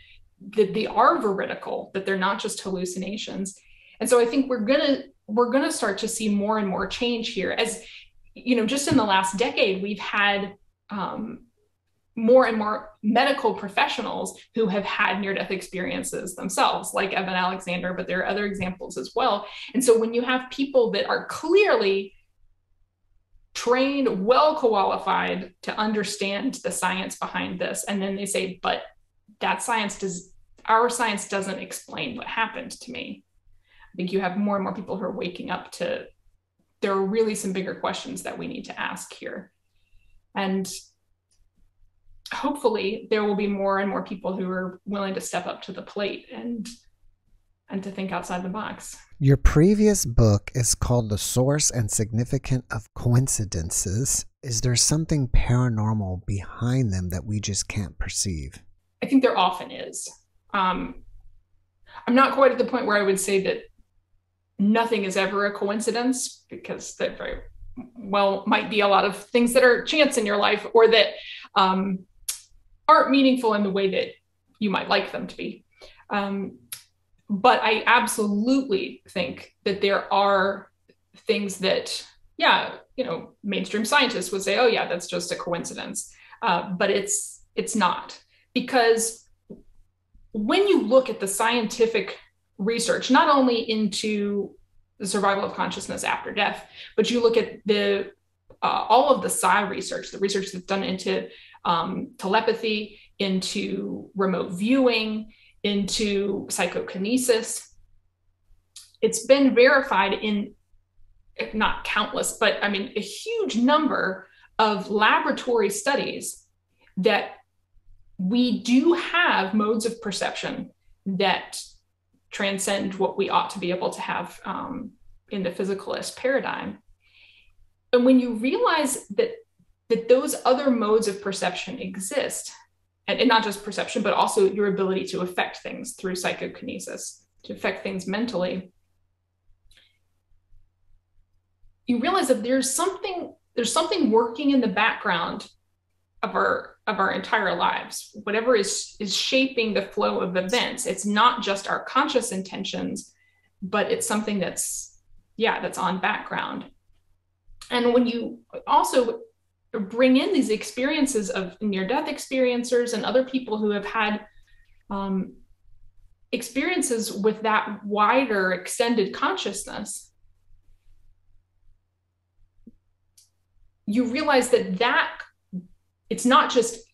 they are veridical, that they're not just hallucinations. And so I think we're gonna start to see more and more change here. As just in the last decade, we've had more and more medical professionals who have had near-death experiences themselves, like Evan Alexander, but there are other examples as well. And so when you have people that are clearly trained, well qualified to understand the science behind this, and then they say, but our science doesn't explain what happened to me. I think you have more and more people who are waking up to, there are really some bigger questions that we need to ask here. And hopefully there will be more and more people who are willing to step up to the plate and to think outside the box. Your previous book is called The Source and Significance of Coincidences. Is there something paranormal behind them that we just can't perceive? I think there often is. I'm not quite at the point where I would say that nothing is ever a coincidence, because there very well might be a lot of things that are chance in your life, or that aren't meaningful in the way that you might like them to be. But I absolutely think that there are things that, yeah, you know, mainstream scientists would say, oh yeah, that's just a coincidence. But it's not, because when you look at the scientific research, not only into the survival of consciousness after death, but you look at the all of the Sai research, the research that's done into telepathy, into remote viewing, into psychokinesis. It's been verified in, if not countless, but I mean, a huge number of laboratory studies that we do have modes of perception that transcend what we ought to be able to have in the physicalist paradigm. And when you realize that those other modes of perception exist, and not just perception, but also your ability to affect things through psychokinesis, to affect things mentally, you realize that there's something working in the background of our entire lives. Whatever is shaping the flow of events, it's not just our conscious intentions, but it's something that's on background. And when you also bring in these experiences of near-death experiencers and other people who have had experiences with that wider extended consciousness, you realize that it's not just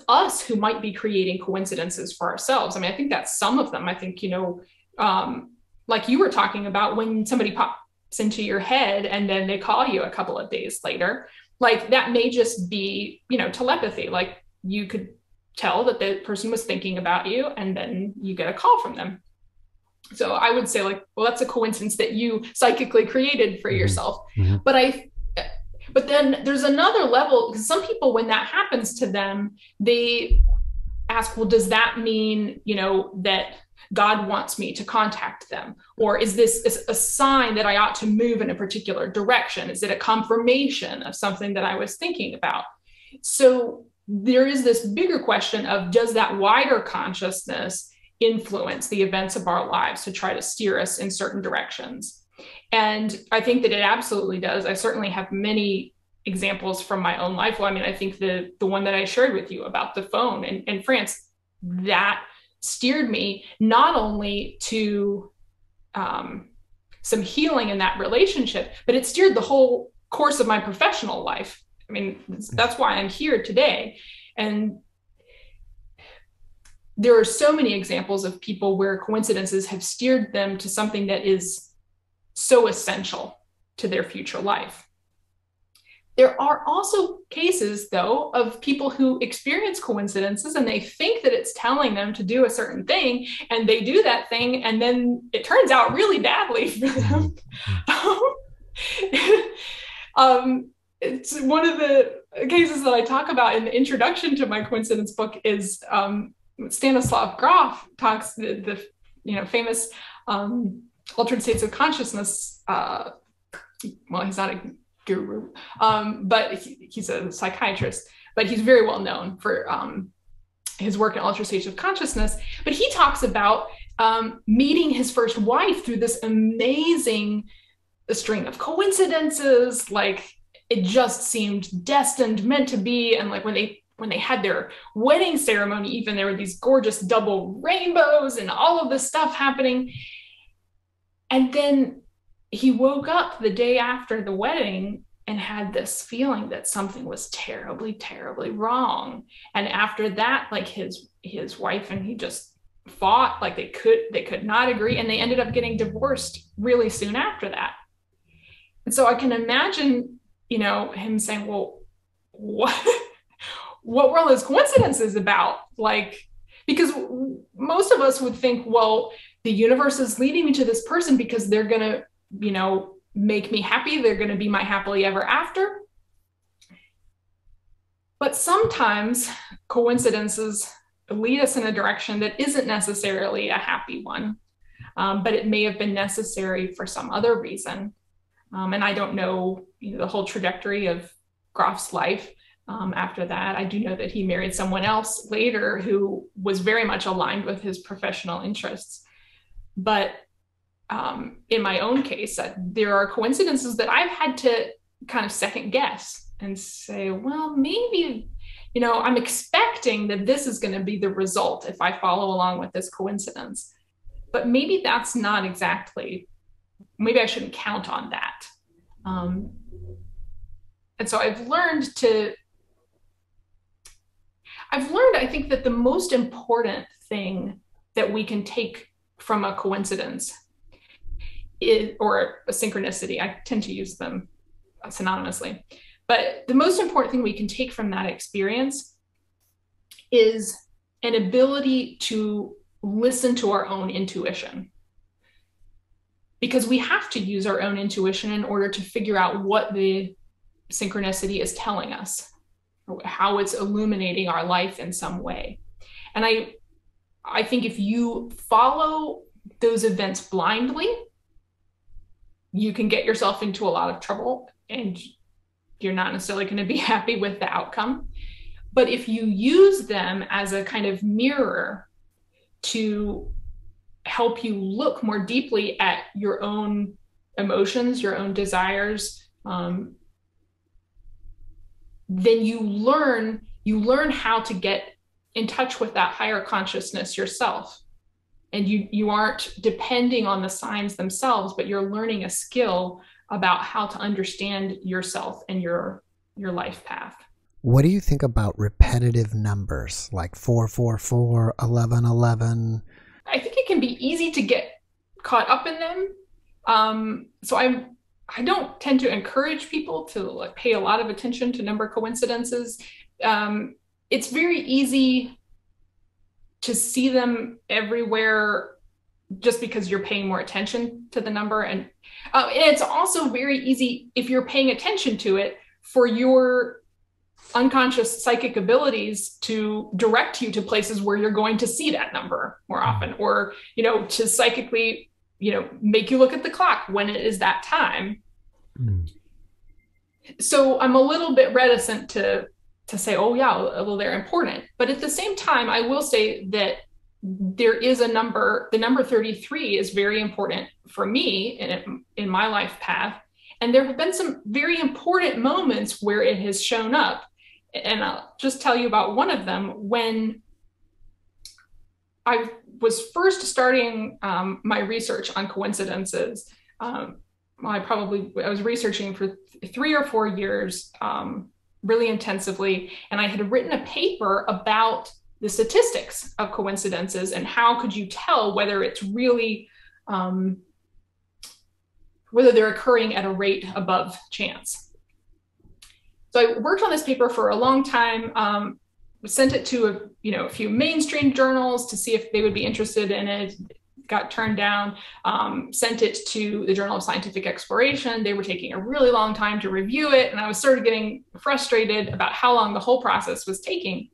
us who might be creating coincidences for ourselves. I mean, I think that's some of them. I think, you know, like you were talking about, when somebody pops into your head and then they call you a couple of days later, like that may just be, you know, telepathy. Like you could tell that the person was thinking about you, and then you get a call from them. So I would say, like, well, that's a coincidence that you psychically created for yourself. Mm-hmm. But then there's another level, because some people, when that happens to them, they ask, well, does that mean, you know, that God wants me to contact them? Or is this a sign that I ought to move in a particular direction? Is it a confirmation of something that I was thinking about? So there is this bigger question of, does that wider consciousness influence the events of our lives to try to steer us in certain directions? And I think that it absolutely does. I certainly have many examples from my own life. Well, I mean, I think the one that I shared with you about the phone in France, that steered me not only to some healing in that relationship, but it steered the whole course of my professional life. I mean, that's why I'm here today. And there are so many examples of people where coincidences have steered them to something that is so essential to their future life. There are also cases, though, of people who experience coincidences and they think that it's telling them to do a certain thing, and they do that thing, and then it turns out really badly for them. It's one of the cases that I talk about in the introduction to my coincidence book is Stanislav Grof talks, the famous altered states of consciousness. Well, he's not a guru, but he's a psychiatrist, but he's very well known for his work in altered states of consciousness. But he talks about meeting his first wife through this amazing string of coincidences. Like, it just seemed destined, meant to be. And like when they had their wedding ceremony, even there were these gorgeous double rainbows and all of this stuff happening. And then he woke up the day after the wedding and had this feeling that something was terribly, terribly wrong. And after that, like his wife and he just fought, like they could not agree, and they ended up getting divorced really soon after that. And so I can imagine, him saying, well, what were all those coincidences about? Like, because most of us would think, well, the universe is leading me to this person because they're going to, make me happy. They're going to be my happily ever after. But sometimes coincidences lead us in a direction that isn't necessarily a happy one, but it may have been necessary for some other reason. And I don't know, the whole trajectory of Grof's life after that. I do know that he married someone else later who was very much aligned with his professional interests. But in my own case, there are coincidences that I've had to kind of second guess and say, well, maybe, I'm expecting that this is going to be the result if I follow along with this coincidence. But maybe that's not exactly, maybe I shouldn't count on that. And so I've learned, I think, that the most important thing that we can take from a coincidence or a synchronicity, I tend to use them synonymously, but the most important thing we can take from that experience is an ability to listen to our own intuition. Because we have to use our own intuition in order to figure out what the synchronicity is telling us, or how it's illuminating our life in some way. And I think if you follow those events blindly, you can get yourself into a lot of trouble and you're not necessarily going to be happy with the outcome. But if you use them as a kind of mirror to help you look more deeply at your own emotions, your own desires, then you learn how to get in touch with that higher consciousness yourself. And you aren't depending on the signs themselves, but you're learning a skill about how to understand yourself and your life path. What do you think about repetitive numbers like 444, 1111? I think it can be easy to get caught up in them. So I don't tend to encourage people to pay a lot of attention to number coincidences. It's very easy to see them everywhere just because you're paying more attention to the number. And it's also very easy, if you're paying attention to it, for your unconscious psychic abilities to direct you to places where you're going to see that number more often, or, to psychically, make you look at the clock when it is that time. So I'm a little bit reticent to say, oh yeah, well, they're important. But at the same time, I will say that there is a number, the number 33 is very important for me in my life path. And there have been some very important moments where it has shown up. And I'll just tell you about one of them. When I was first starting my research on coincidences, I was researching for 3 or 4 years, really intensively. And I had written a paper about the statistics of coincidences and how could you tell whether it's really, whether they're occurring at a rate above chance. So I worked on this paper for a long time, sent it to a few mainstream journals to see if they would be interested in it, got turned down, sent it to the Journal of Scientific Exploration. They were taking a really long time to review it, and I was sort of getting frustrated about how long the whole process was taking.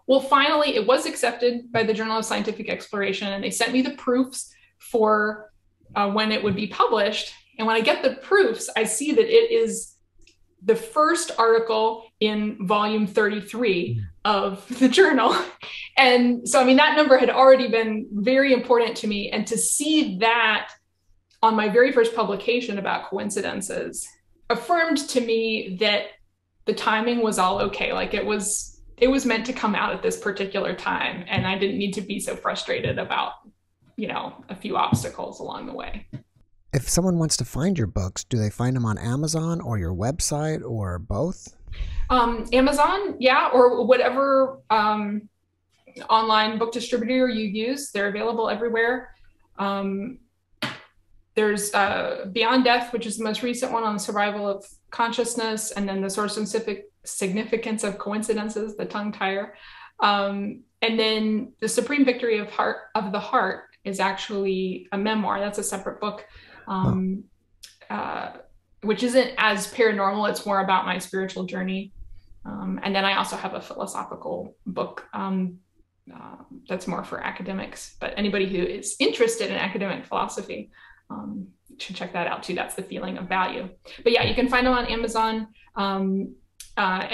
Well, finally, it was accepted by the Journal of Scientific Exploration, and they sent me the proofs for when it would be published. And when I get the proofs, I see that it is the first article in volume 33 of the journal. And so, that number had already been very important to me. And to see that on my very first publication about coincidences affirmed to me that the timing was all okay. Like it was meant to come out at this particular time. And I didn't need to be so frustrated about, a few obstacles along the way. If someone wants to find your books, do they find them on Amazon or your website or both? Amazon, yeah, or whatever online book distributor you use. They're available everywhere. There's Beyond Death, which is the most recent one on the survival of consciousness, and then the source and significance of coincidences, the tongue tire. And then the Supreme Victory of the Heart is actually a memoir. That's a separate book. Which isn't as paranormal. It's more about my spiritual journey. And then I also have a philosophical book that's more for academics. But anybody who is interested in academic philosophy should check that out too. That's The Feeling of Value. But yeah, you can find them on Amazon. And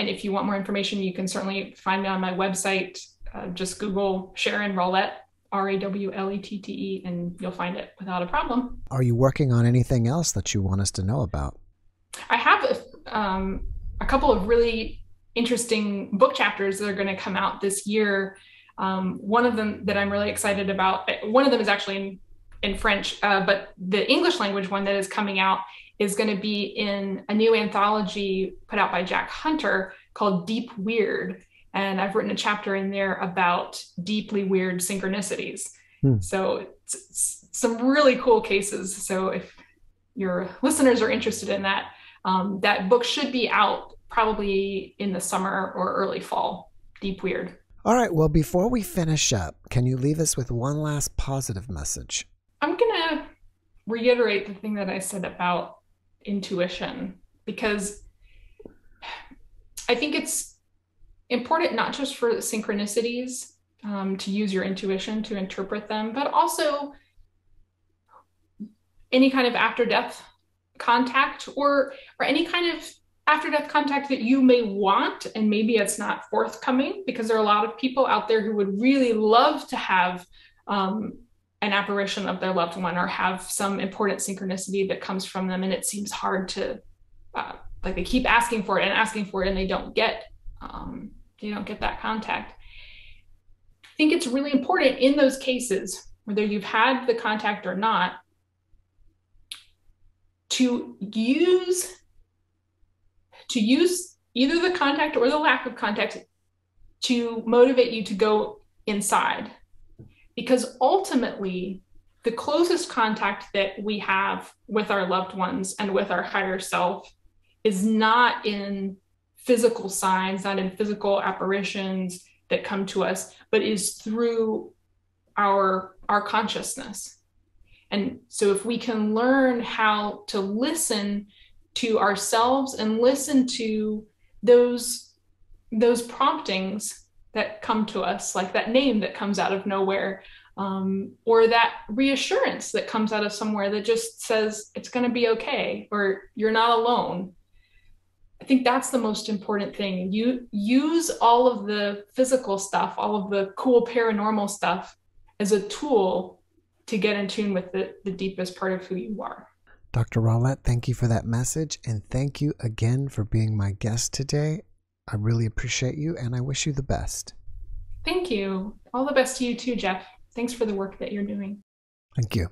if you want more information, you can certainly find me on my website. Just Google Sharon Rawlette, Rawlette, and you'll find it without a problem. Are you working on anything else that you want us to know about? I have a couple of really interesting book chapters that are going to come out this year. One of them that I'm really excited about, one of them is actually in French, but the English language one that is coming out is going to be in a new anthology put out by Jack Hunter called Deep Weird. And I've written a chapter in there about deeply weird synchronicities. So it's some really cool cases. So if your listeners are interested in that, that book should be out probably in the summer or early fall. Deep Weird. All right. Well, before we finish up, can you leave us with one last positive message? I'm going to reiterate the thing that I said about intuition, because I think it's important not just for synchronicities to use your intuition to interpret them, but also any kind of after-death contact or any kind of after-death contact that you may want, and maybe it's not forthcoming, because there are a lot of people out there who would really love to have an apparition of their loved one or have some important synchronicity that comes from them, and it seems hard to like they keep asking for it and they don't get that contact. I think it's really important in those cases, whether you've had the contact or not, to use either the contact or the lack of contact to motivate you to go inside. Because ultimately, the closest contact that we have with our loved ones and with our higher self is not in physical signs, not in physical apparitions that come to us, but is through our consciousness. And so if we can learn how to listen to ourselves and listen to those promptings that come to us, like that name that comes out of nowhere, or that reassurance that comes out of somewhere that just says it's going to be okay, or you're not alone. I think that's the most important thing. You use all of the physical stuff, all of the cool paranormal stuff as a tool to get in tune with the deepest part of who you are. Dr. Rawlette, thank you for that message, and thank you again for being my guest today. I really appreciate you, and I wish you the best. Thank you. All the best to you too, Jeff. Thanks for the work that you're doing. Thank you.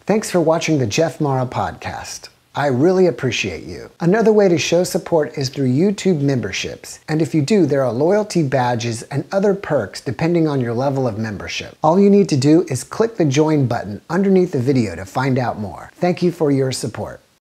Thanks for watching the JeffMara podcast. I really appreciate you. Another way to show support is through YouTube memberships. And if you do, there are loyalty badges and other perks depending on your level of membership. All you need to do is click the join button underneath the video to find out more. Thank you for your support.